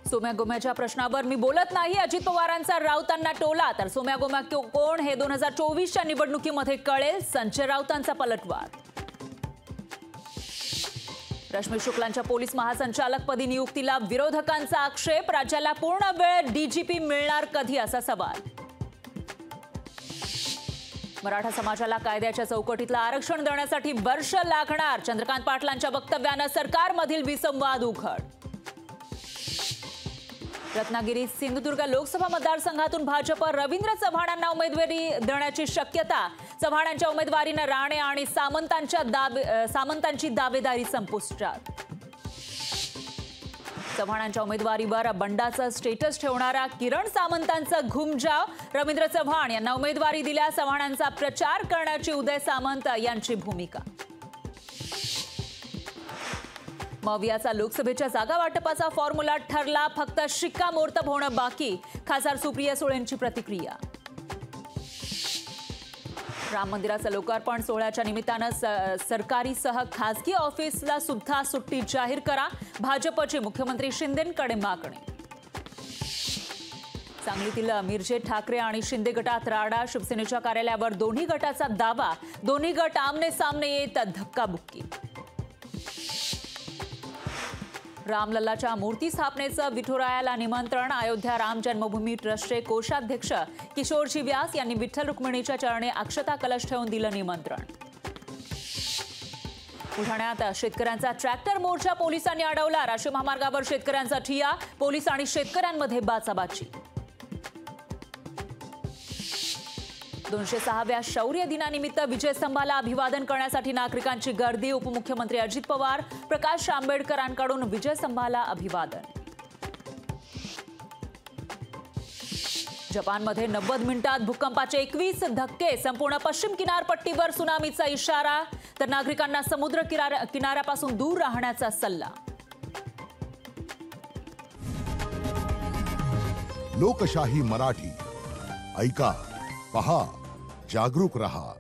सोम्या गोम्याच्या प्रश्नावर मी बोलत नाही, अजित पवारांचा राऊतांना टोला. तर सोम्या गोम्या कोण हे 2024च्या निवडणुकीमध्ये कळेल, संजय राऊतांचा पलटवार. रश्मी शुक्लांच्या पोलीस महासंचालकपदी नियुक्तीला विरोधकांचा आक्षेप. राज्याला पूर्ण वेळ डीजीपी मिळणार कधी, असा सवाल. मराठा समाजाला कायद्याच्या चौकटीतलं आरक्षण देण्यासाठी वर्ष लागणार. चंद्रकांत पाटलांच्या वक्तव्यानं सरकारमधील विसंवाद उघड. रत्नागिरी सिंधुदुर्ग लोकसभा मतदारसंघातून भाजप रवींद्र चव्हाणांना उमेदवारी देण्याची शक्यता. चव्हाणांच्या उमेदवारीनं राणे आणि सामंतांची दावेदारी संपुष्टात. चव्हाणांच्या उमेदवारीवर बंडाचं स्टेटस ठेवणारा किरण सामंतांचा घुमजाव. रवींद्र चव्हाण यांना उमेदवारी दिल्यास चव्हाणांचा प्रचार करण्याची उदय सामंत यांची भूमिका. मवियाचा लोकसभेच्या जागा वाटपाचा फॉर्म्युला ठरला, फक्त शिक्कामोर्तब होणं बाकी. खासदार सुप्रिया सुळेंची प्रतिक्रिया. राम मंदिराचं लोकार्पण सोहळ्याच्या निमित्तानं सरकारीसह खासगी ऑफिसला सुद्धा सुट्टी जाहीर करा. भाजपची मुख्यमंत्री शिंदेंकडे मागणी. सांगलीतील मिरजे ठाकरे आणि शिंदे गटात राडा. शिवसेनेच्या कार्यालयावर दोन्ही गटाचा दावा. दोन्ही गट आमने सामने येत धक्काबुक्की. रामलल्लाच्या मूर्ती स्थापनेचं विठुरायाला निमंत्रण. अयोध्या राम जन्मभूमी ट्रस्टचे कोषाध्यक्ष किशोरजी व्यास यांनी विठ्ठल रुक्मिणीच्या चरणी अक्षता कलश ठेवून दिलं निमंत्रण. बुलढाण्यात शेतकऱ्यांचा ट्रॅक्टर मोर्चा पोलिसांनी अडवला. राष्ट्रीय महामार्गावर शेतकऱ्यांचा ठिय्या. पोलीस आणि शेतकऱ्यांमध्ये बाचाबाची. 206व्या शौर्य दिनानिमित्त विजयस्तंभाला अभिवादन करण्यासाठी नागरिकांची गर्दी. उपमुख्यमंत्री अजित पवार, प्रकाश आंबेडकरांकडून विजयस्तंभाला अभिवादन. जपानमध्ये 90 मिनिटात भूकंपाचे 21 धक्के. संपूर्ण पश्चिम किनारपट्टीवर सुनामीचा इशारा. तर नागरिकांना समुद्र किनाऱ्यापासून दूर राहण्याचा सल्ला. लोकशाही मराठी ऐका, पहा, जागरूक रहा.